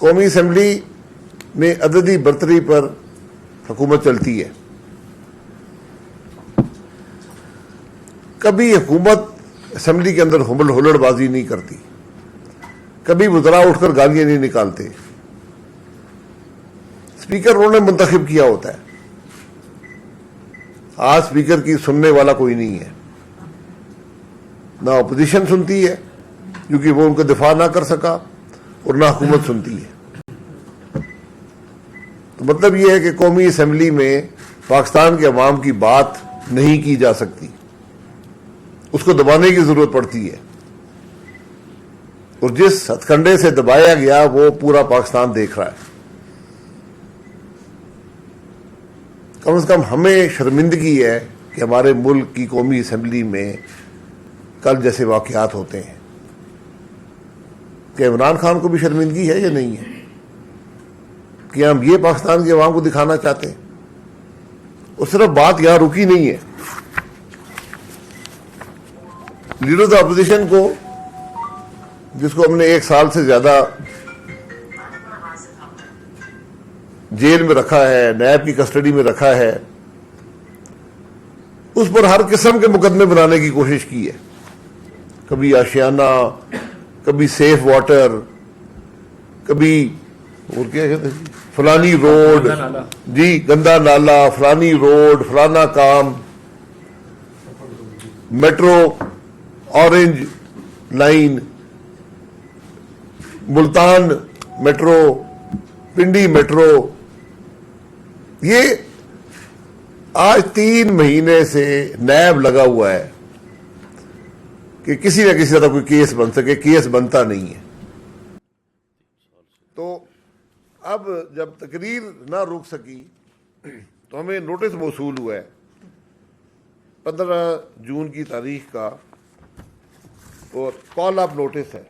कौमी असम्बली में अददी बरतरी पर हुकूमत चलती है। कभी हुकूमत असम्बली के अंदर हुल्लड़बाजी नहीं करती, कभी वज़रा उठकर गालियां नहीं निकालते। स्पीकर उन्होंने मुंतखब किया होता है। आज स्पीकर की सुनने वाला कोई नहीं है, ना अपोजिशन सुनती है क्योंकि वो उनका दिफा ना कर सका, और ना हुकूमत सुनती है। तो मतलब ये है कि कौमी असम्बली में पाकिस्तान के अवाम की बात नहीं की जा सकती, उसको दबाने की जरूरत पड़ती है। और जिस हथकंडे से दबाया गया वो पूरा पाकिस्तान देख रहा है। कम से कम हमें शर्मिंदगी है कि हमारे मुल्क की कौमी असम्बली में कल जैसे वाकयात होते हैं। क्या इमरान खान को भी शर्मिंदगी है या नहीं है कि हम ये पाकिस्तान के अवाम को दिखाना चाहते हैं? और सिर्फ बात यहां रुकी नहीं है। लीडर ऑफ द अपोजिशन को, जिसको हमने 1 साल से ज्यादा जेल में रखा है, नैब की कस्टडी में रखा है, उस पर हर किस्म के मुकदमे बनाने की कोशिश की है। कभी आशियाना, कभी सेफ वाटर, कभी और क्या कहते हैं, फलानी रोड, जी गंदा नाला, फलानी रोड, फलाना काम, metro, orange line, Multan metro, Pindi metro. ये आज 3 महीने से नैब लगा हुआ है कि किसी न किसी तरह कोई केस बन सके, केस बनता नहीं है। तो अब जब तकरीर ना रुक सकी तो हमें नोटिस मौसूल हुआ है 15 जून की तारीख का, और कॉल अप नोटिस है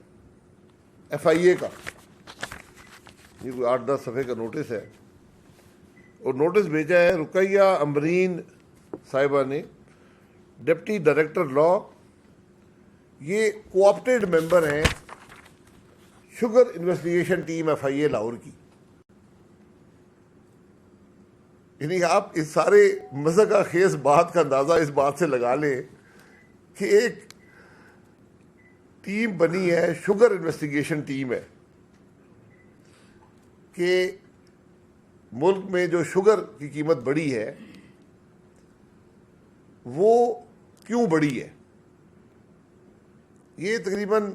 FIA का। ये कोई 8-10 सफ़े का नोटिस है, और नोटिस भेजा है रुकैया अमरीन साहिबा ने, डिप्टी डायरेक्टर लॉ। ये कोऑप्टेड मेंबर हैं sugar investigation team FIA Lahore की। यानी आप इस सारे मज़ाक़ खेज बात का अंदाजा इस बात से लगा लें कि एक टीम बनी है, शुगर इन्वेस्टिगेशन टीम है, कि मुल्क में जो शुगर की कीमत बढ़ी है वो क्यों बढ़ी है। ये तकरीबन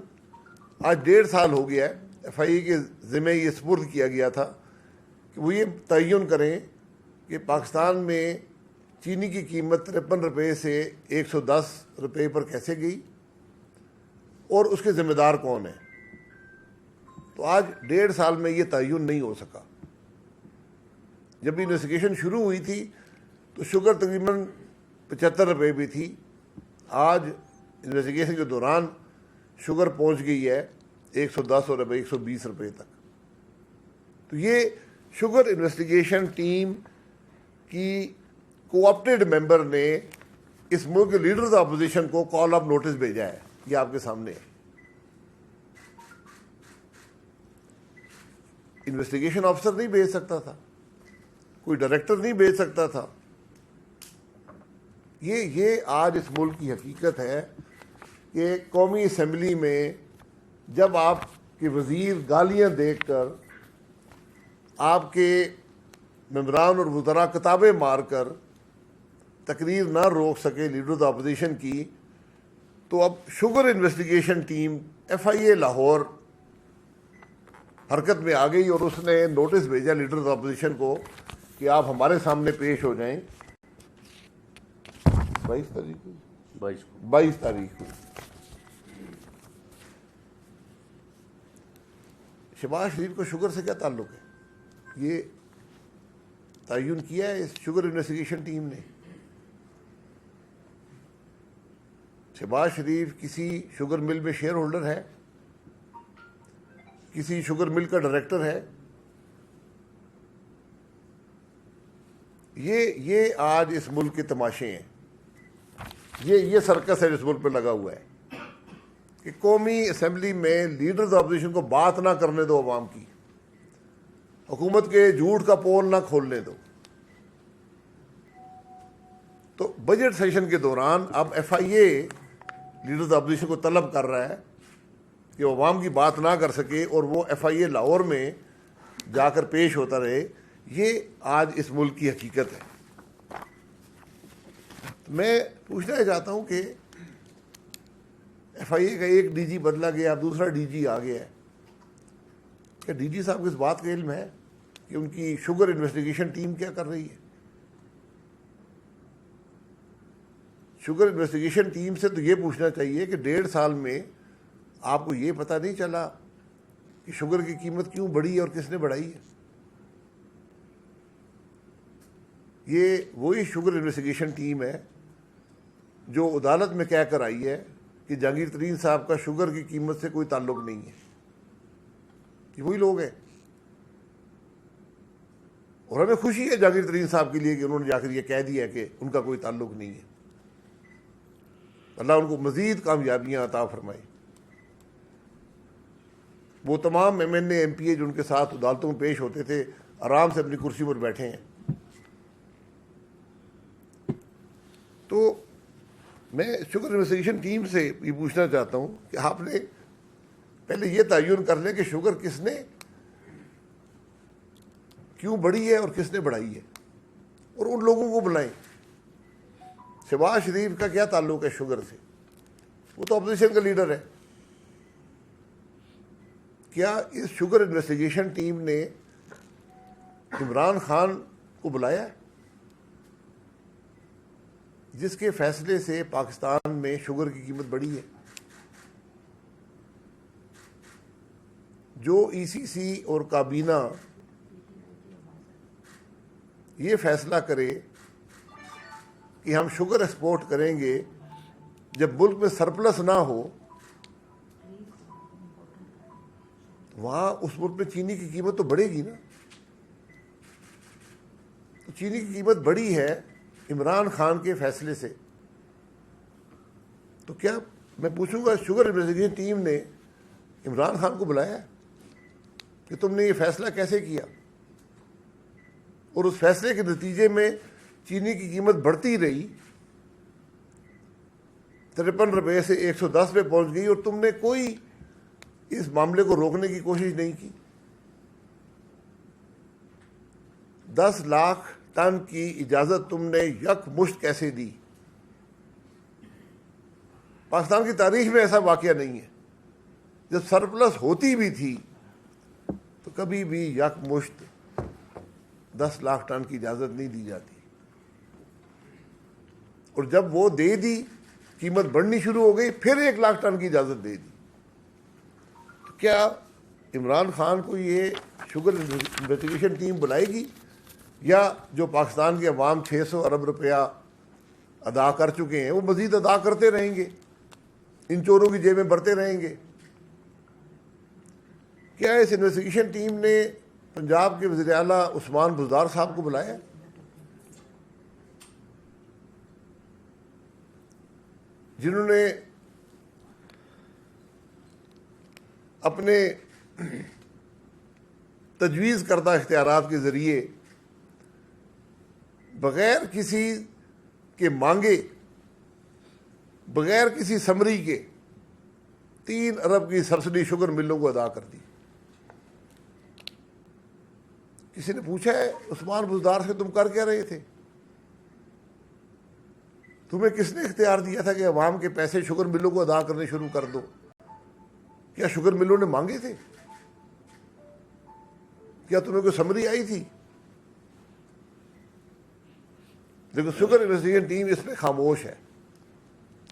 आज 1.5 साल हो गया है। FIA के ज़िम्मे ये सुपुर्द किया गया था कि वो ये तयन करें कि पाकिस्तान में चीनी की कीमत 53 रुपये से 110 रुपये पर कैसे गई और उसके ज़िम्मेदार कौन है। तो आज 1.5 साल में ये तयन नहीं हो सका। जब इन्वेस्टिगेशन शुरू हुई थी तो शुगर तकरीबन 75 रुपये भी थी। आज इन्वेस्टिगेशन के दौरान शुगर पहुंच गई है 110 और 120 रुपये तक। तो ये शुगर इन्वेस्टिगेशन टीम की कोऑप्टेड मेंबर ने इस मुल्क के लीडर ऑफ अपोजिशन को कॉल अप नोटिस भेजा है। ये आपके सामने है। इन्वेस्टिगेशन ऑफिसर नहीं भेज सकता था, कोई डायरेक्टर नहीं भेज सकता था। ये आज इस मुल्क की हकीकत है कि कौमी असम्बली में जब आपके वज़ीर गालियां देकर, आपके मेंबरान और वज़रा किताबें मारकर तकरीर ना रोक सके लीडर ऑफ अपोजिशन की, तो अब sugar investigation team FIA Lahore हरकत में आ गई और उसने नोटिस भेजा लीडर ऑफ अपोजिशन को कि आप हमारे सामने पेश हो जाएं 22 तारीख को। शहबाज शरीफ को शुगर से क्या ताल्लुक है? ये तयन किया है इस शुगर इन्वेस्टिगेशन टीम ने। शहबाज शरीफ किसी शुगर मिल में शेयर होल्डर है, किसी शुगर मिल का डायरेक्टर है। ये आज इस मुल्क के तमाशे हैं। ये सर्कस है इस मुल्क पे लगा हुआ है कि कौमी असम्बली में लीडर्स ऑफ अपोजिशन को बात ना करने दो अवाम की। हुकूमत के झूठ का पोल ना खोलने दो। तो बजट सेशन के दौरान अब FIA लीडर्स अपोजिशन को तलब कर रहा है कि वो अवाम की बात ना कर सके और वो FIA लाहौर में जाकर पेश होता रहे। ये आज इस मुल्क की हकीकत है। तो मैं पूछना चाहता हूँ कि FIA का एक DG बदला गया, दूसरा DG आ गया है। क्या DG साहब को इस बात का इल्म है कि उनकी शुगर इन्वेस्टिगेशन टीम क्या कर रही है? शुगर इन्वेस्टिगेशन टीम से तो ये पूछना चाहिए कि 1.5 साल में आपको ये पता नहीं चला कि शुगर की कीमत क्यों बढ़ी और किसने बढ़ाई है। ये वही शुगर इन्वेस्टिगेशन टीम है जो अदालत में कह कर आई है कि जहांगीर तरीन साहब का शुगर की कीमत से कोई ताल्लुक नहीं है। कि वही लोग हैं और हमें खुशी है जहांगीर तरीन साहब के लिए कि उन्होंने जाकर ये कह दिया कि उनका कोई ताल्लुक नहीं है। अल्लाह उनको मजीद कामयाबियां अता फरमाए। वो तमाम MNA MPA जो उनके साथ अदालतों में पेश होते थे आराम से अपनी कुर्सी पर बैठे हैं। तो मैं शुगर इन्वेस्टिगेशन टीम से ये पूछना चाहता हूँ कि आपने पहले ये तयन कर लें कि शुगर किसने क्यों बढ़ी है और किसने बढ़ाई है, और उन लोगों को बुलाएं। शहबाज शरीफ का क्या ताल्लुक है शुगर से? वो तो अपोजिशन का लीडर है। क्या इस शुगर इन्वेस्टिगेशन टीम ने इमरान खान को बुलाया है, जिसके फैसले से पाकिस्तान में शुगर की कीमत बढ़ी है? जो ECC और काबीना ये फैसला करे कि हम शुगर एक्सपोर्ट करेंगे जब मुल्क में सरप्लस ना हो, वहां उस मुल्क में चीनी की कीमत तो बढ़ेगी ना। तो चीनी की कीमत बढ़ी है इमरान खान के फैसले से। तो क्या मैं पूछूंगा शुगर इन्वेस्टिगेशन टीम ने इमरान खान को बुलाया कि तुमने ये फैसला कैसे किया, और उस फैसले के नतीजे में चीनी की कीमत बढ़ती रही, 53 रुपये से 110 पे पहुंच गई, और तुमने कोई इस मामले को रोकने की कोशिश नहीं की। 10 लाख टन की इजाजत तुमने यकमुश्त कैसे दी? पाकिस्तान की तारीख में ऐसा वाकया नहीं है। जब सरप्लस होती भी थी तो कभी भी यकमुश्त 10 लाख टन की इजाजत नहीं दी जाती, और जब वो दे दी कीमत बढ़नी शुरू हो गई, फिर 1 लाख टन की इजाजत दे दी। तो क्या इमरान खान को ये शुगर इन्वेस्टिगेशन टीम बुलाएगी, या जो पाकिस्तान के अवाम 600 अरब रुपया अदा कर चुके हैं वो मजीद अदा करते रहेंगे, इन चोरों की जेबें बढ़ते रहेंगे? क्या इस इन्वेस्टिगेशन टीम ने पंजाब के वज़ीर आला उस्मान बुज़दार साहब को बुलाया? जिन्होंने अपने तजवीज़ करदा इख्तियारात के ज़रिए बग़ैर किसी के मांगे, बग़ैर किसी समरी के 3 अरब की सब्सिडी शुगर मिलों को अदा कर दी। किसी ने पूछा है उस्मान बुज़दार से तुम कर क्या रहे थे? तुम्हें किसने इख्तियार दिया था कि अवाम के पैसे शुगर मिलों को अदा करने शुरू कर दो? क्या शुगर मिलों ने मांगे थे? क्या तुम्हें कोई समरी आई थी? देखो, शुगर इन्वेस्टिगेशन टीम इसमें खामोश है।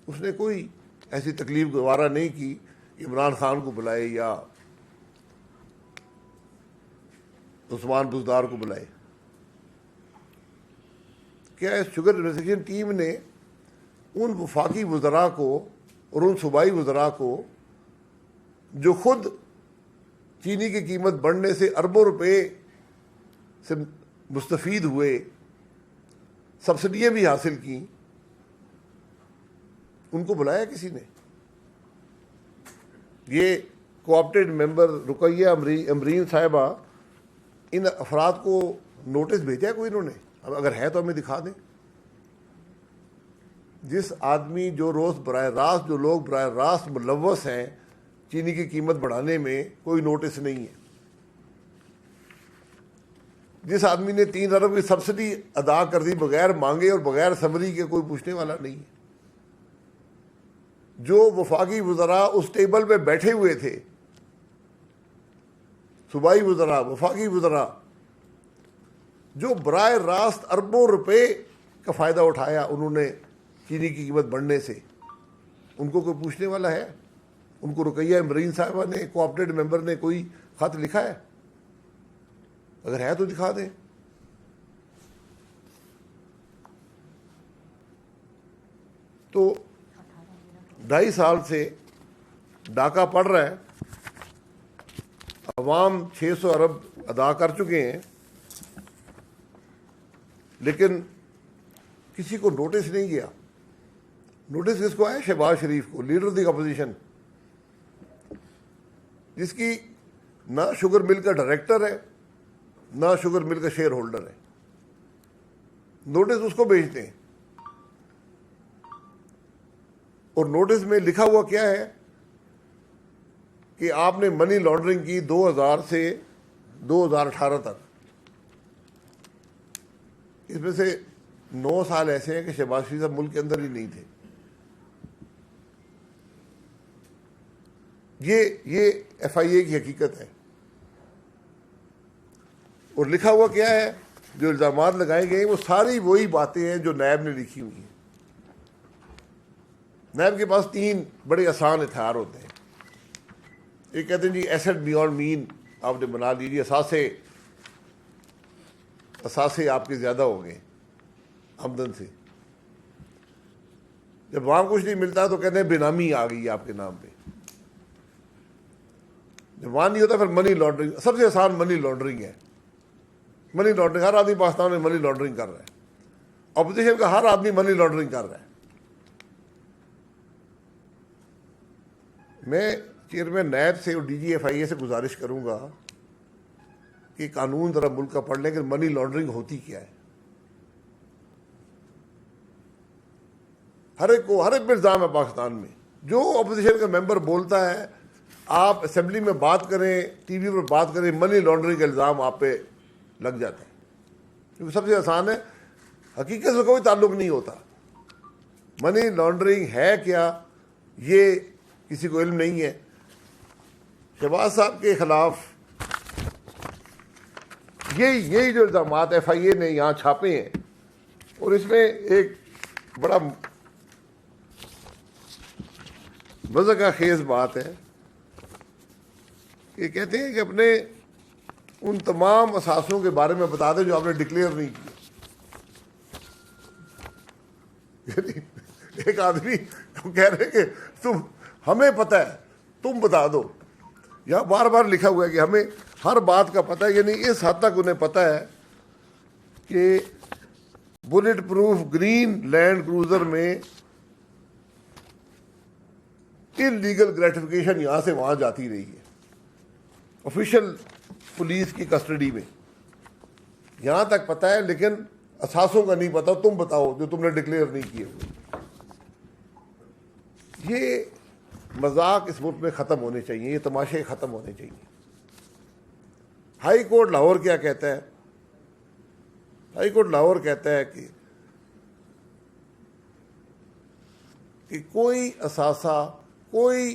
उसने कोई ऐसी तकलीफ गवारा नहीं की इमरान खान को बुलाए या उस्मान बुज़दार को बुलाए। क्या इस शुगर इन्वेस्टिगेशन टीम ने उन वफाकी वज़रा को और उन सूबाई वज़रा को जो खुद चीनी की कीमत बढ़ने से अरबों रुपए से मुस्तफ़ीद हुए, सब्सिडियाँ भी हासिल की, उनको बुलाया किसी ने? ये कोऑप्टेड मेंबर रुकैया अमरीन साहिबा इन अफराद को नोटिस भेजा है कोई इन्होंने? अब अगर है तो हमें दिखा दें। जिस आदमी जो रोज़ बराह रास्त, जो लोग बराह रास्त मुलव्वस हैं चीनी की कीमत बढ़ाने में, कोई नोटिस नहीं है। जिस आदमी ने 3 अरब की सब्सिडी अदा कर दी बगैर मांगे और बगैर समरी के, कोई पूछने वाला नहीं है। जो वफाकी वज़रा उस टेबल पे बैठे हुए थे, सूबाई वज़रा, वफाकी वज़रा, जो बराह रास्त अरबों रुपए का फ़ायदा उठाया उन्होंने चीनी की कीमत बढ़ने से, उनको कोई पूछने वाला है? उनको रुकैया मरीन साहिबा ने, कोऑपरेटिव मेंबर ने कोई खत लिखा है? अगर है तो दिखा दें। तो 2.5 साल से डाका पड़ रहा है, अवाम 600 अरब अदा कर चुके हैं, लेकिन किसी को नोटिस नहीं गया। नोटिस किसको आया? शहबाज शरीफ को, लीडर दी अपोजिशन, जिसकी ना शुगर मिल का डायरेक्टर है ना शुगर मिल का शेयर होल्डर है। नोटिस उसको भेजते हैं और नोटिस में लिखा हुआ क्या है कि आपने मनी लॉन्ड्रिंग की 2000 से 2018 तक। इसमें से 9 साल ऐसे हैं कि शहबाज शरीफ साहब मुल्क के अंदर ही नहीं थे। ये FIA की हकीकत है। और लिखा हुआ क्या है? जो इल्ज़ामात लगाए गए वो सारी वही बातें हैं जो नैब ने लिखी हुई हैं। नैब के पास 3 बड़े आसान हथियार होते हैं। एक कहते हैं जी एसेट बियॉन्ड मीन आपने बना लीजिए, असासे आपके ज़्यादा हो गए आमदन से। जब वहाँ कुछ नहीं मिलता तो कहते हैं बेनामी आ गई आपके नाम पे। जब वहाँ नहीं होता फिर मनी लॉन्ड्रिंग। सबसे आसान मनी लॉन्ड्रिंग है। मनी लॉन्ड्रिंग हर आदमी पाकिस्तान में मनी लॉन्ड्रिंग कर रहा है। अपोजिशन का हर आदमी मनी लॉन्ड्रिंग कर रहा है। मैं चेयरमैन नैब से और DG FIA से गुजारिश करूंगा कि कानून जरा मुल्क का पढ़ लें कि मनी लॉन्ड्रिंग होती क्या है। हर एक पे इल्ज़ाम है पाकिस्तान में। जो अपोजिशन का मेंबर बोलता है, आप असेंबली में बात करें, टीवी पर बात करें, मनी लॉन्ड्रिंग का इल्ज़ाम आप पे लग जाता है। क्योंकि सबसे आसान है, हकीकत से कोई ताल्लुक नहीं होता। मनी लॉन्ड्रिंग है क्या ये किसी को इल्म नहीं है। शहबाज साहब के खिलाफ यही जो इल्ज़ामात FIA ने यहाँ छापे हैं, और इसमें एक बड़ा मज़ा खेज बात है कि कहते हैं कि अपने उन तमाम असासों के बारे में बता दें जो आपने डिक्लेयर नहीं किए। एक आदमी तो कह रहे कि तुम, हमें पता है, तुम बता दो। यहाँ बार बार लिखा हुआ है कि हमें हर बात का पता है, यानी इस हद तक उन्हें पता है कि bullet proof green land cruiser में इलीगल ग्रेटिफिकेशन यहाँ से वहाँ जाती रही है, ऑफिशियल पुलिस की कस्टडी में। यहाँ तक पता है, लेकिन असासों का नहीं पता। तुम बताओ जो तुमने डिक्लेयर नहीं किए हुए। ये मजाक इस मुल्क में ख़त्म होने चाहिए, ये तमाशे ख़त्म होने चाहिए। हाई कोर्ट लाहौर क्या कहता है? हाई कोर्ट लाहौर कहता है कि कोई असासा, कोई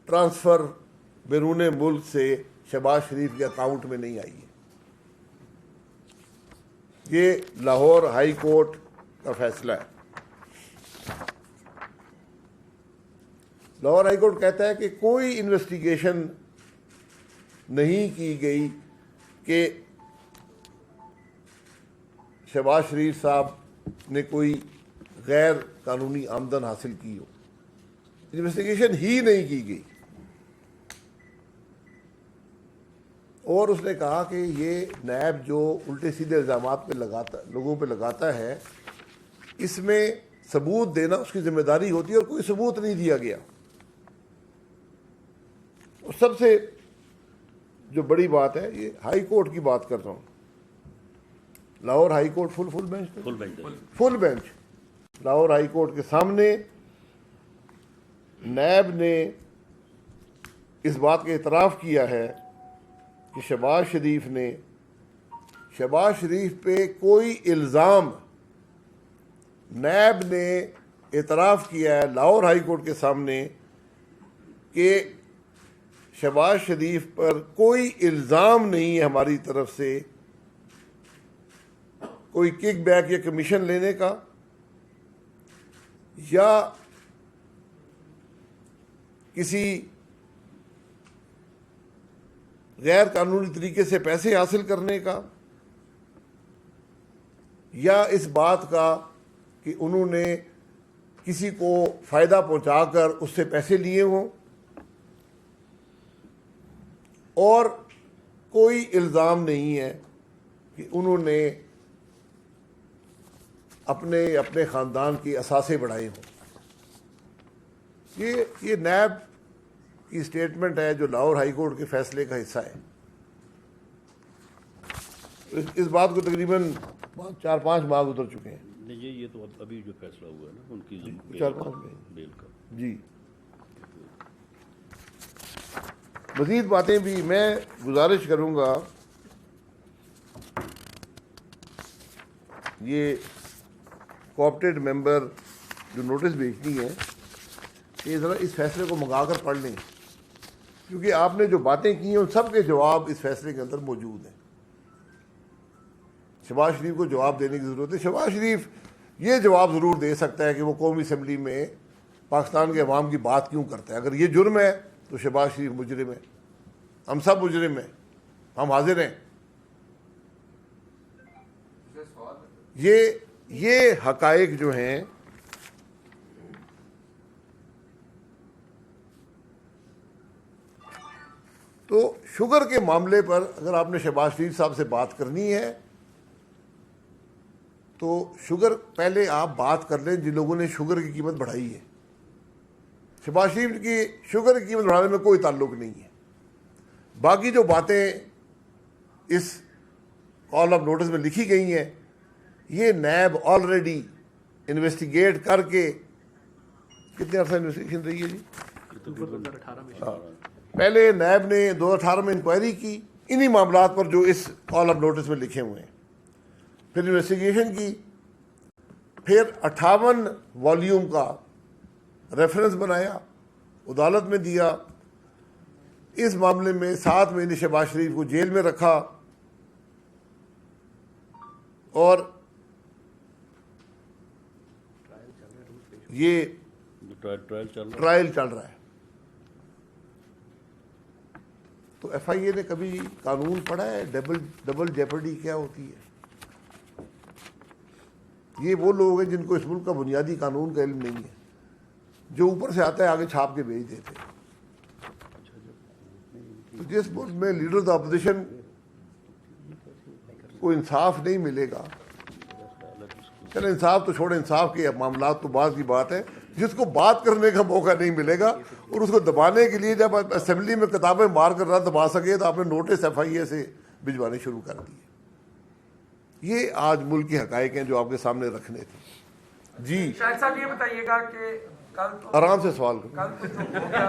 ट्रांसफ़र बैरून मुल्क से शहबाज शरीफ के अकाउंट में नहीं आई है। ये लाहौर हाई कोर्ट का फैसला है। लाहौर हाई कोर्ट कहता है कि कोई इन्वेस्टिगेशन नहीं की गई कि शहबाज शरीफ साहब ने कोई गैर कानूनी आमदन हासिल की हो। इन्वेस्टिगेशन ही नहीं की गई। और उसने कहा कि ये नैब जो उल्टे सीधे इल्ज़ामात पे लगाता, लोगों पे लगाता है, इसमें सबूत देना उसकी जिम्मेदारी होती है, और कोई सबूत नहीं दिया गया। और सबसे जो बड़ी बात है, ये हाई कोर्ट की बात कर रहा हूँ। Lahore high court full bench Lahore high court के सामने नैब ने इस बात का इतराफ़ किया है कि शहबाज शरीफ पे कोई इल्ज़ाम, नैब ने इतराफ़ किया है लाहौर हाई कोर्ट के सामने कि शहबाज शरीफ पर कोई इल्ज़ाम नहीं है हमारी तरफ से कोई किक बैक या कमीशन लेने का, या किसी गैर कानूनी तरीके से पैसे हासिल करने का, या इस बात का कि उन्होंने किसी को फ़ायदा पहुंचाकर उससे पैसे लिए हों, और कोई इल्ज़ाम नहीं है कि उन्होंने अपने ख़ानदान की असासे बढ़ाए हों। ये नैब की स्टेटमेंट है जो लाहौर हाई कोर्ट के फैसले का हिस्सा है। इस बात को तकरीबन 4-5 माह गुजर चुके हैं। नहीं, ये तो अभी जो फैसला हुआ है ना उनकी 4-5 बेल का, जी। मज़ीद बातें भी मैं गुजारिश करूँगा, ये कोऑपरेटिव मेंबर जो नोटिस भेजती हैं, ये ज़रा इस फैसले को मंगा कर पढ़ लें, क्योंकि आपने जो बातें की हैं उन सब के जवाब इस फैसले के अंदर मौजूद हैं। शहबाज शरीफ को जवाब देने की ज़रूरत है। शहबाज शरीफ ये जवाब ज़रूर दे सकता है कि वो कौमी असम्बली में पाकिस्तान के अवाम की बात क्यों करता है। अगर ये जुर्म है तो शहबाज शरीफ मुजरिम है, हम सब मुजरिम हैं, हम हाजिर हैं। ये हकायक जो हैं, तो शुगर के मामले पर अगर आपने शहबाज शरीफ साहब से बात करनी है तो शुगर पहले आप बात कर लें जिन लोगों ने शुगर की कीमत बढ़ाई है। शहबाज शरीफ की शुगर की कीमत बढ़ाने में कोई ताल्लुक नहीं है। बाकी जो बातें इस कॉल ऑफ नोटिस में लिखी गई हैं, ये नैब ऑलरेडी इन्वेस्टिगेट करके, कितने अर्सा इन्वेस्टिगेशन रही है जी? 2018 में पहले नैब ने 2018 में इंक्वायरी की इन्हीं मामलात पर जो इस कॉल ऑफ नोटिस में लिखे हुए हैं, फिर इन्वेस्टिगेशन की, फिर 58 वॉल्यूम का रेफरेंस बनाया, अदालत में दिया। इस मामले में 7 महीने शहबाज शरीफ को जेल में रखा और ये ट्रायल चल रहा है। तो FIA ने कभी कानून पढ़ा है? डबल जेपर्डी क्या होती है? ये वो लोग हैं जिनको इस मुल्क का बुनियादी कानून का इल्म नहीं है, जो ऊपर से आता है आगे छाप के भेज देते हैं। तो जिस मुल्क में लीडर ऑफ द अपोजिशन को इंसाफ नहीं मिलेगा, चलो इंसाफ तो छोड़े, इंसाफ के मामला तो बात की बात है, जिसको बात करने का मौका नहीं मिलेगा और उसको दबाने के लिए जब असेंबली में किताबें मार कर ना दबा सके तो आपने नोटिस FIA से भिजवाने शुरू कर दिए। ये आज मुल्क की हकायक हैं जो आपके सामने रखने थे। जी शाहिद साहब ये बताइएगा कि कल तो आराम से सवाल करो। कल तो जो हो गया,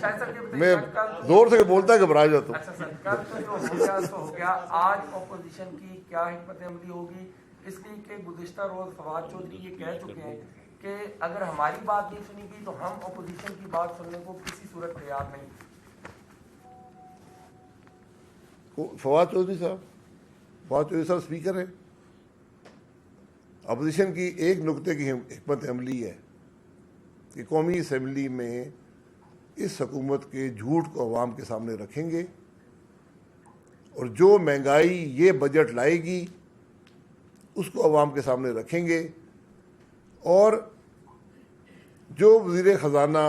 शाहिद साहब ये मैं बताइएगा कल जोर से बोलता है घबरा जाता हूँ। अच्छा सर, कल तो जो हो गया सो हो गया। आज अपोजिशन की क्या हिकमत अमली होगी? इसलिए कि गुज़िश्ता रोज फवाद चौधरी ये कह चुके हैं कि अगर हमारी बात नहीं सुनी गई तो हम अपोजिशन की बात सुनने को किसी सूरत तैयार नहीं। फवाद चौधरी साहब स्पीकर हैं। अपोजिशन की एक नुक्ते की हिकमत अमली है कि कौमी असम्बली में इस हुकूमत के झूठ को अवाम के सामने रखेंगे और जो महंगाई ये बजट लाएगी उसको अवाम के सामने रखेंगे, और जो वज़ीर ख़ज़ाना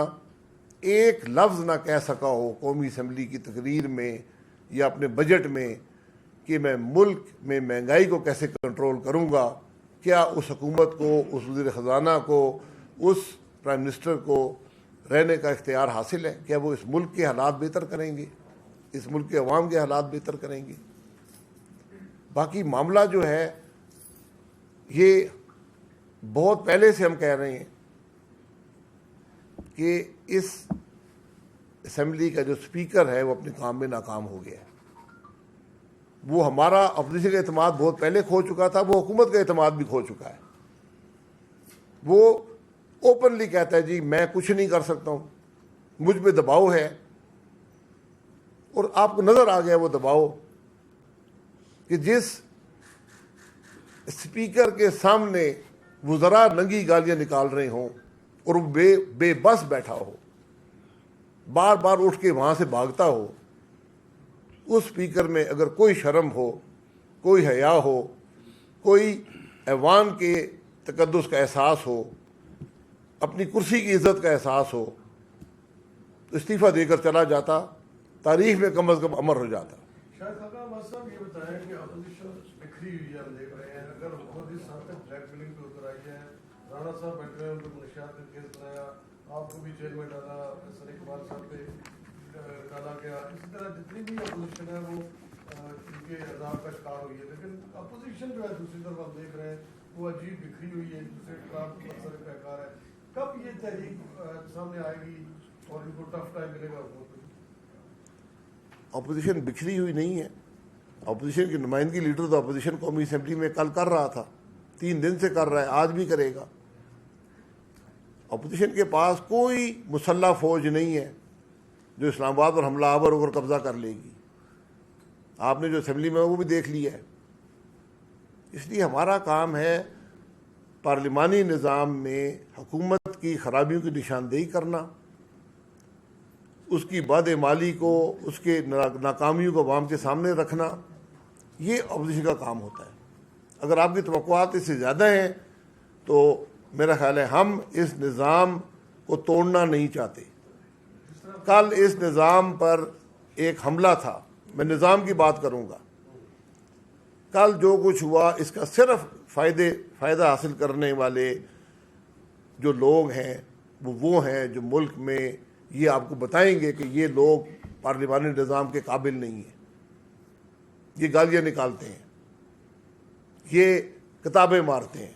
एक लफ्ज़ ना कह सका हो कौमी असम्बली की तकरीर में या अपने बजट में कि मैं मुल्क में महंगाई को कैसे कंट्रोल करूँगा, क्या उस हुकूमत को, उस वज़ीर ख़ज़ाना को, उस प्राइम मिनिस्टर को रहने का इख्तियार हासिल है? क्या वो इस मुल्क के हालात बेहतर करेंगे? इस मुल्क के अवाम के हालात बेहतर करेंगे। बाकी मामला जो है ये बहुत पहले से हम कह रहे हैं कि इस असेंबली का जो स्पीकर है वो अपने काम में नाकाम हो गया है। वो हमारा अपोजिशन का एतमाद बहुत पहले खो चुका था, वो हुकूमत का एतमाद भी खो चुका है। वो ओपनली कहता है जी मैं कुछ नहीं कर सकता हूँ, मुझ पे दबाव है। और आपको नज़र आ गया वो दबाव कि जिस स्पीकर के सामने वुज़रा नंगी गालियाँ निकाल रहे हों और वो बेबस बैठा हो, बार बार उठ के वहाँ से भागता हो, उस स्पीकर में अगर कोई शर्म हो, कोई हया हो, कोई ऐवान के तकद्दुस का एहसास हो, अपनी कुर्सी की इज़्ज़त का एहसास हो, तो इस्तीफ़ा देकर चला जाता, तारीख में कम अज़ कम अमर हो जाता। शायद साहब ये बताएं कि अपोजिशन बिखरी हुई है, हम देख रहे हैं। अगर बहुत ही साथ तक ब्लैकमेलिंग पे उतर आई है, राणा साहब बैठे हैं, उनको मुनशियात ने केस बनाया, आपको भी जेल में डाला, सर इकबाल साहब पे डाला गया। इसी तरह जितनी भी अपोजिशन है वो इनके अजाब का शिकार हुई है। लेकिन अपोजिशन जो है दूसरी तरफ हम देख रहे हैं वो अजीब बिखरी हुई है, दूसरे खिलाफ बेकार है। कब ये तहरीक सामने आएगी और इनको टफ टाइम मिलेगा? अपोजिशन बिखरी हुई नहीं है। अपोजिशन की नुमाइंदगी लीडर तो अपोजिशन कौमी असेंबली में कल कर रहा था, 3 दिन से कर रहा है, आज भी करेगा। अपोजिशन के पास कोई मुसल्ला फौज नहीं है जो इस्लामाबाद पर हमला आवर होकर कब्जा कर लेगी। आपने जो असेंबली में वो भी देख लिया है। इसलिए हमारा काम है पार्लिमानी निज़ाम में हुकूमत की खराबियों की निशानदेही करना, उसकी बदइमाली को, उसके नाकामियों को अवाम के सामने रखना। ये अपोजिशन का काम होता है। अगर आपकी तवक्कुआत इससे ज़्यादा हैं तो मेरा ख्याल है हम इस निज़ाम को तोड़ना नहीं चाहते। कल इस निज़ाम पर एक हमला था, मैं निज़ाम की बात करूँगा। कल जो कुछ हुआ इसका सिर्फ फ़ायदा हासिल करने वाले जो लोग हैं वो हैं जो मुल्क में ये आपको बताएंगे कि ये लोग पार्लिमानी निज़ाम के काबिल नहीं हैं, ये गालियाँ निकालते हैं, ये किताबें मारते हैं।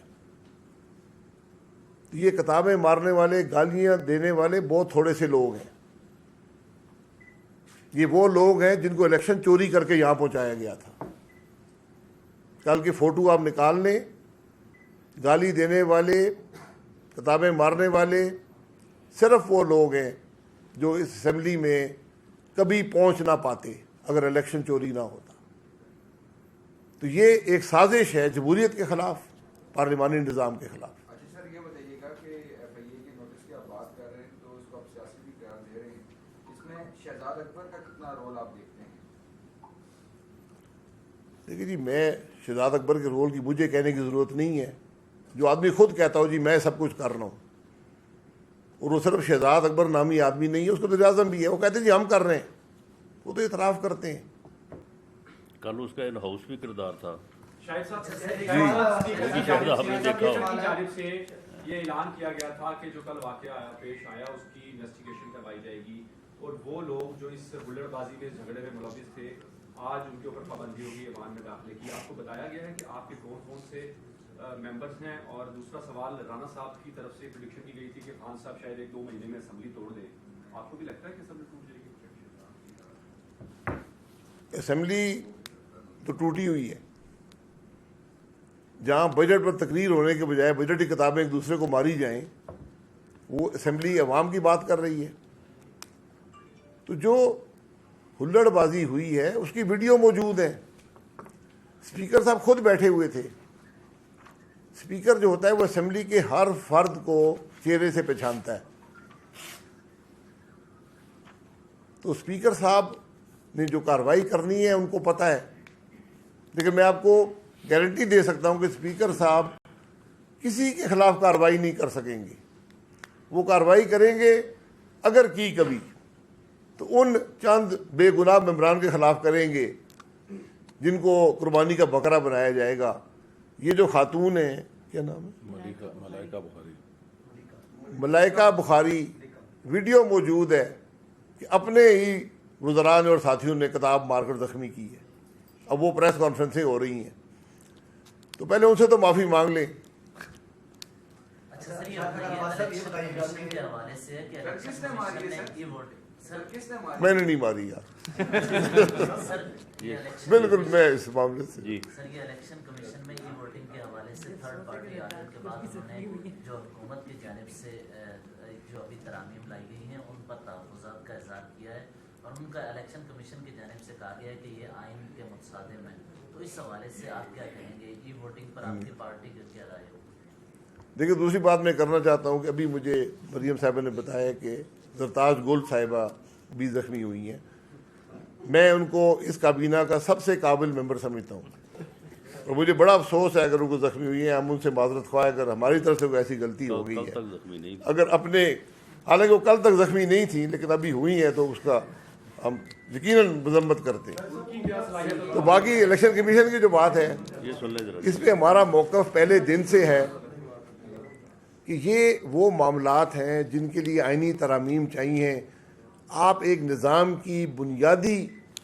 ये किताबें मारने वाले, गालियाँ देने वाले बहुत थोड़े से लोग हैं। ये वो लोग हैं जिनको इलेक्शन चोरी करके यहाँ पहुँचाया गया था। कल की फ़ोटो आप निकाल लें, गाली देने वाले, किताबें मारने वाले सिर्फ वो लोग हैं जो इस असेंबली में कभी पहुंच ना पाते अगर इलेक्शन चोरी ना होता। तो ये एक साजिश है जमहूरियत के खिलाफ, पार्लिमानी निज़ाम के खिलाफ। अच्छा सर, ये बताइएगा कि FIA के नोटिस की आप बात कर रहे हैं तो इसको आप सियासी भी करार दे रहे हैं, इसमें शहजाद अकबर का कितना रोल आप देखते हैं? देखिए जी, मैं शहजाद अकबर के रोल की मुझे कहने की ज़रूरत नहीं है। जो आदमी खुद कहता हो जी मैं सब कुछ कर रहा हूँ, और वो सिर्फ शहजाद अकबर नामी आदमी नहीं है, उसको वज़ीर आज़म भी है, वो कहते हैं जी हम कर रहे हैं, वो तो इतराफ़ करते हैं। कल उसका इन हाउस भी किरदार था। शायद साहब आपने देखा हो। की जानिब से ये ऐलान किया गया था कि जो कल वाकया पेश आया उसकी इन्वेस्टिगेशन करवाई जाएगी और वो लोग जो इस हुल्लड़बाजी में झगड़े में मुलविस थे आज उनके ऊपर पाबंदी होगी ईमान में दाखिले की। आपको बताया गया है कि आपके कौन कौन से मेंबर्स हैं? और दूसरा सवाल, राणा साहब की तरफ से प्रेडिक्शन की गई थी कि खान साहब शायद 1-2 महीने में असेंबली तोड़ दें। आपको भी लगता है कि असेंबली टूट जाएगी? असेंबली तो टूटी हुई है। जहाँ बजट पर तकरीर होने के बजाय बजट की किताबें एक दूसरे को मारी जाएं, वो असेंबली अवाम की बात कर रही है। तो जो हुल्लड़बाजी हुई है उसकी वीडियो मौजूद है। स्पीकर साहब खुद बैठे हुए थे। स्पीकर जो होता है वो असेंबली के हर फर्द को चेहरे से पहचानता है। तो स्पीकर साहब ने जो कार्रवाई करनी है उनको पता है। लेकिन मैं आपको गारंटी दे सकता हूं कि स्पीकर साहब किसी के खिलाफ कार्रवाई नहीं कर सकेंगे। वो कार्रवाई करेंगे अगर की कभी तो उन चंद बेगुनाह मेंबरान के खिलाफ करेंगे जिनको कुर्बानी का बकरा बनाया जाएगा। ये जो खातून है, क्या नाम है, मलाइका बुखारी, वीडियो मौजूद है कि अपने ही वज़रान और साथियों ने किताब मारकर ज़ख्मी की है। अब वो प्रेस कॉन्फ्रेंसें हो रही हैं, तो पहले उनसे तो माफ़ी मांग लें। अच्छा सर, ये बताइए इलेक्शन के हवाले से है कि सर, किसने मारी है, सर? ई वोट सर किसने मारी? मैंने नहीं मारी यार, सर ये इलेक्शन बिल्कुल मैं इस मामले से जी सर ये इलेक्शन कमीशन में ई वोटिंग के हवाले से थर्ड पार्टी आने के बाद उन्होंने जो हुकूमत की जानिब से जो अभी तरामीम लाई गई हैं उन पर तहफ़्फ़ुज़ात का इज़हार किया है और उनका इलेक्शन कमीशन की जानिब से कहा गया है कि ये आइन के मुतसादिम है। तो इस हवाले से आप क्या कहेंगे, ई वोटिंग पर आपकी पार्टी की क्या राय होगी? देखिए, दूसरी बात मैं करना चाहता हूँ कि अभी मुझे मरियम साहिबा ने बताया कि जरताज गुल साहिबा भी ज़ख्मी हुई हैं। मैं उनको इस काबीना का सबसे काबिल मेंबर समझता हूँ और मुझे बड़ा अफसोस है अगर उनको ज़ख्मी हुई है। हम उनसे माजरत ख्वाह, अगर हमारी तरफ से कोई ऐसी गलती हो गई कल है, तक जख्मी नहीं थी। अगर अपने, हालांकि वो कल तक ज़ख्मी नहीं थी लेकिन अभी हुई है, तो उसका हम यकीनन मजम्मत करते हैं। तो बाकी इलेक्शन कमीशन की जो बात है, ये सुन ले जरा। इस पर हमारा मौक़िफ़ पहले दिन से है कि ये वो मामलात हैं जिनके लिए आइनी तरामीम चाहिए। आप एक निज़ाम की बुनियादी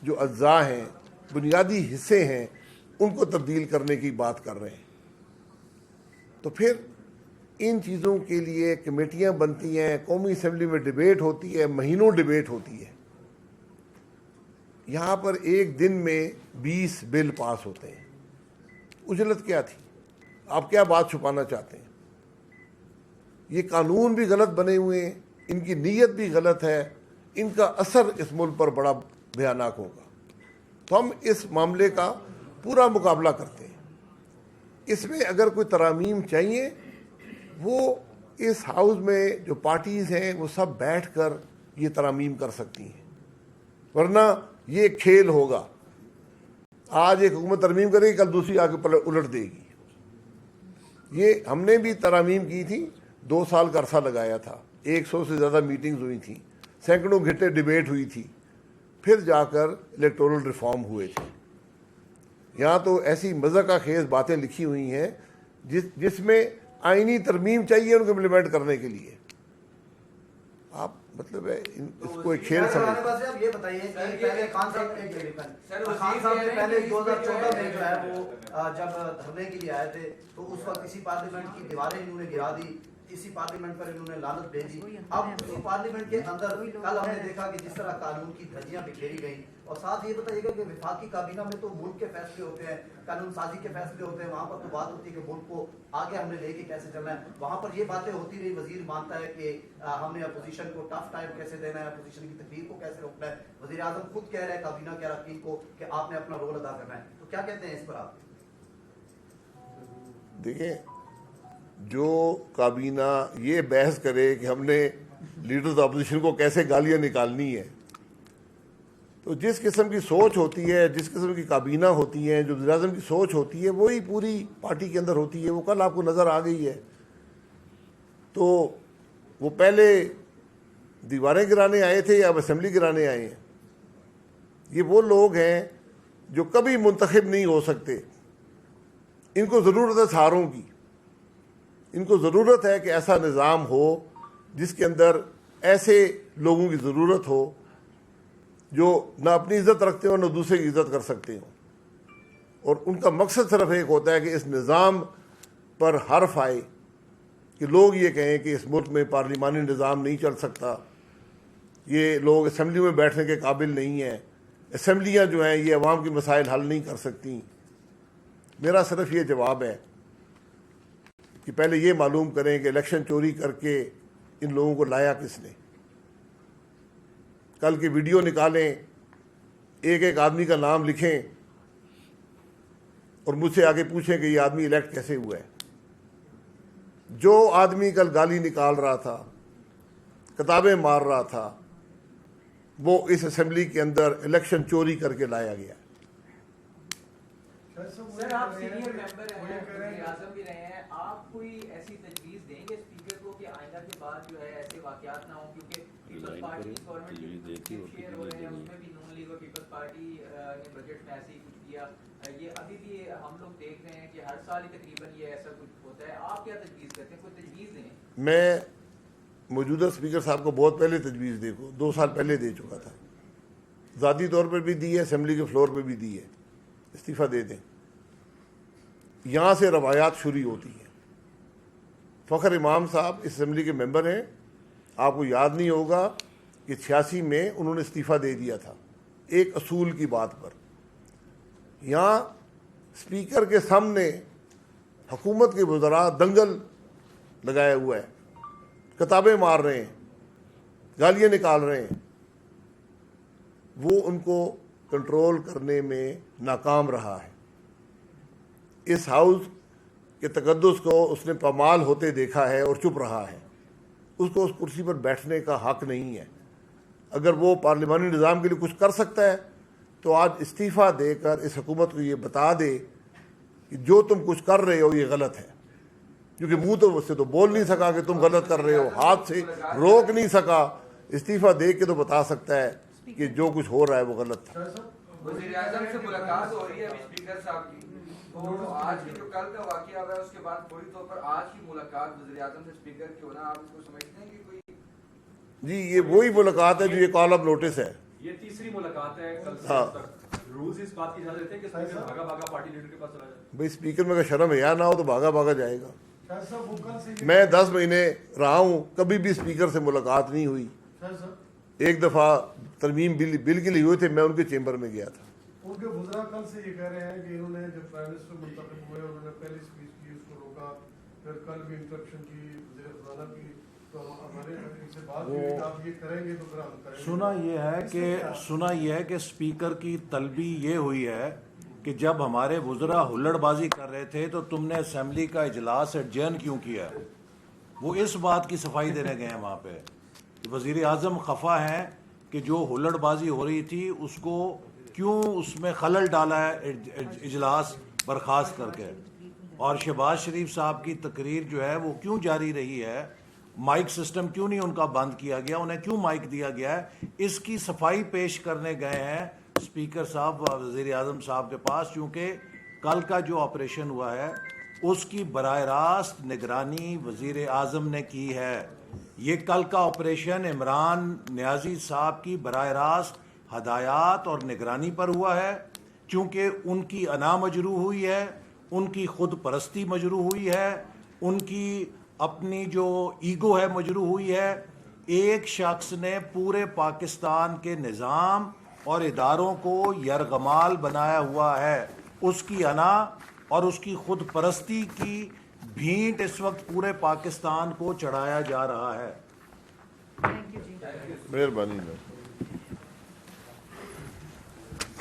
जो अज्जा हैं, बुनियादी हिस्से हैं, उनको तब्दील करने की बात कर रहे हैं। तो फिर इन चीज़ों के लिए कमेटियां बनती हैं, कौमी असम्बली में डिबेट होती है, महीनों डिबेट होती है। यहाँ पर एक दिन में 20 बिल पास होते हैं। उजलत क्या थी? आप क्या बात छुपाना चाहते हैं? ये कानून भी गलत बने हुए हैं, इनकी नीयत भी गलत है, इनका असर इस मुल्क पर बड़ा भयानक होगा। तो हम इस मामले का पूरा मुकाबला करते हैं। इसमें अगर कोई तरामीम चाहिए, वो इस हाउस में जो पार्टीज़ हैं वो सब बैठकर ये तरामीम कर सकती हैं, वरना ये खेल होगा। आज एक हुकूमत तरमीम करेगी, कल दूसरी आके उलट देगी। ये हमने भी तरामीम की थी, 2 साल का अरसा लगाया था, 100 से ज़्यादा मीटिंग्स हुई थी, सैकड़ों घंटे डिबेट हुई थी, फिर जाकर इलेक्टोरल रिफॉर्म हुए थे। यहाँ तो ऐसी मज़ा का खेज बातें लिखी हुई हैं जिसमें आइनी तरमीम चाहिए उनको इम्प्लीमेंट करने के लिए। आप मतलब है इसको एक खेल समझ। आप ये बताइए कि पहले खान साहब ने पहले 2014 में जो है वो जब धरने के लिए आए थे तो उस वक्त इसी पार्लियामेंट की दीवारें इन्होंने गिरा दी, इसी पार्लियामेंट पर इन्होंने लानत भेजी। अब उसी पार्लियामेंट के अंदर कल हमने देखा कि जिस तरह कानून की धज्जियां बिखेरी गई। और साथ ये बताइएगा कि विफाकी काबीना में तो मुल्क के फैसले होते हैं, कानून साजी के फैसले होते हैं, वहाँ पर तो बात होती है कि मुल्क को आगे हमने लेके कैसे चलना है। वहाँ पर ये बातें होती रही, वजीर मानता है कि हमने अपोजिशन को टफ टाइम कैसे देना है, अपोजिशन की तकलीफ को कैसे रोकना है। वजीर आजम खुद कह रहे हैं काबीना के अरकान को कि आपने अपना रोल अदा करना है। तो क्या कहते हैं इस पर आप? देखिए, जो काबीना ये बहस करे कि हमने लीडर्स अपोजिशन को कैसे गालियां निकालनी है, तो जिस किस्म की सोच होती है, जिस किस्म की काबीना होती है, जो वज़ीर-ए-आज़म की सोच होती है, वही पूरी पार्टी के अंदर होती है। वो कल आपको नज़र आ गई है। तो वो पहले दीवारें गिराने आए थे या अब असेंबली गिराने आए हैं? ये वो लोग हैं जो कभी मुंतखब नहीं हो सकते। इनको ज़रूरत है सहारों की, इनको ज़रूरत है कि ऐसा निज़ाम हो जिसके अंदर ऐसे लोगों की ज़रूरत हो जो ना अपनी इज़्ज़त रखते हो ना दूसरे की इज़्ज़त कर सकते हो। और उनका मकसद सिर्फ एक होता है कि इस निज़ाम पर हर्फ आए, कि लोग ये कहें कि इस मुल्क में पार्लिमानी निज़ाम नहीं चल सकता, ये लोग असम्बली में बैठने के काबिल नहीं हैं, असम्बलियाँ जो हैं ये अवाम के मसाइल हल नहीं कर सकती। मेरा सिर्फ ये जवाब है कि पहले ये मालूम करें कि इलेक्शन चोरी करके इन लोगों को लाया किसने। कल की वीडियो निकालें, एक एक आदमी का नाम लिखें और मुझसे आगे पूछें कि ये आदमी इलेक्ट कैसे हुआ है। जो आदमी कल गाली निकाल रहा था, किताबें मार रहा था, वो इस असेंबली के अंदर इलेक्शन चोरी करके लाया गया। सर, आप सीनियर मेंबर हैं, वज़ीर-ए-आज़म भी रहे हैं, आप कोई ऐसी तजवीज़ देंगे स्पीकर को कि आइंदा के बाद जो है ऐसे वाक़यात ना हो? क्योंकि पीपल्स पार्टी गवर्नमेंट शेयर हो रहे हैं, उसमें भी नून लीग और पीपल्स पार्टी ने बजट में ऐसे ही कुछ किया। ये अभी भी हम लोग देख रहे हैं कि हर साल ही तकरीबन ये ऐसा कुछ होता है। आप क्या तजवीज़ करते हैं? कोई तजवीज़ दें। मैं मौजूदा स्पीकर साहब को बहुत पहले तजवीज़ 2 साल पहले दे चुका था। ज़ाती तौर पर भी दी है, असेंबली के फ्लोर पे भी दी है, इस्तीफ़ा दे दें। यहाँ से रवायात शुरू होती हैं। फ़खर इमाम साहब इस असेंबली के मेंबर हैं। आपको याद नहीं होगा कि 86 में उन्होंने इस्तीफ़ा दे दिया था एक असूल की बात पर। यहाँ स्पीकर के सामने हुकूमत के वज़रा दंगल लगाया हुआ है, किताबें मार रहे हैं, गालियाँ निकाल रहे हैं। वो उनको कंट्रोल करने में नाकाम रहा है। इस हाउस के तकद्दुस को उसने पामाल होते देखा है और चुप रहा है। उसको उस कुर्सी पर बैठने का हक नहीं है। अगर वो पार्लिमानी निज़ाम के लिए कुछ कर सकता है तो आज इस्तीफ़ा देकर इस हुकूमत को ये बता दे कि जो तुम कुछ कर रहे हो ये गलत है। क्योंकि मुंह तो उससे तो बोल नहीं सका कि तुम गलत कर रहे हो, हाथ से रोक नहीं सका। इस्तीफ़ा दे के तो बता सकता है कि जो कुछ हो रहा है वो गलत था। वज़ीर-ए-आज़म से मुलाकात हो रही है अभी स्पीकर साहब की, तो आज की जो कल का वाकया हुआ है उसके बाद फौरी तौर पर आज की मुलाकात वज़ीर-ए-आज़म से स्पीकर की होना, आप इसको समझते हैं कि कोई? जी, ये वही मुलाकात है जो ये कॉल ऑफ नोटिस है। ये तीसरी मुलाकात है कल से हाँ। अब तक। रूल्स इस बात की इजाजत देते हैं कि स्पीकर भागा भागा पार्टी लीडर के पास चला जाए। भाई स्पीकर में अगर शर्म है ना हो तो भागा भागा जाएगा। शायद साहब वो कल से ये- मैं 10 महीने रहा हूँ, कभी भी स्पीकर से मुलाकात नहीं हुई। शायद साहब एक दफ़ा तरमीम बिल के लिए हुए थे, मैं उनके चेंबर में गया था। उनके वज़रा कल से ये कह रहे हैं कि इन्होंने जब प्राइम मिनिस्टर मुंतखब हुए उन्होंने पहली स्पीच की, उसको रोका, फिर कल भी इंटरप्शन की वज़ीर ख़ज़ाना की, तो हमारे इनसे बात हुई कि आप ये करेंगे तो फिर हम करेंगे। सुना ये है कि स्पीकर की तलबी ये हुई है कि जब हमारे वुज़रा हुल्लड़बाजी कर रहे थे तो तुमने असेंबली का इजलास एडजर्न क्यों किया? वो इस बात की सफाई देने गए हैं वहाँ पे। वज़ीर आज़म खफा हैं कि जो हुल्लड़बाजी हो रही थी उसको क्यों उसमें खलल डाला है इजलास बर्खास्त करके, और शहबाज शरीफ साहब की तकरीर जो है वो क्यों जारी रही है, माइक सिस्टम क्यों नहीं उनका बंद किया गया, उन्हें क्यों माइक दिया गया है, इसकी सफाई पेश करने गए हैं स्पीकर साहब वज़ीर आज़म साहब के पास। क्योंकि कल का जो ऑपरेशन हुआ है उसकी बराह रास्त निगरानी वज़ीर आज़म ने की है। ये कल का ऑपरेशन इमरान नियाज़ी साहब की बराह रास्त हदायत और निगरानी पर हुआ है। चूँकि उनकी अना मजरू हुई है, उनकी खुद परस्ती मजरू हुई है, उनकी अपनी जो ईगो है मजरू हुई है। एक शख्स ने पूरे पाकिस्तान के निज़ाम और इदारों को यरगमाल बनाया हुआ है। उसकी अना और उसकी खुद परस्ती की भींट इस वक्त पूरे पाकिस्तान को चढ़ाया जा रहा है। मेहरबानी।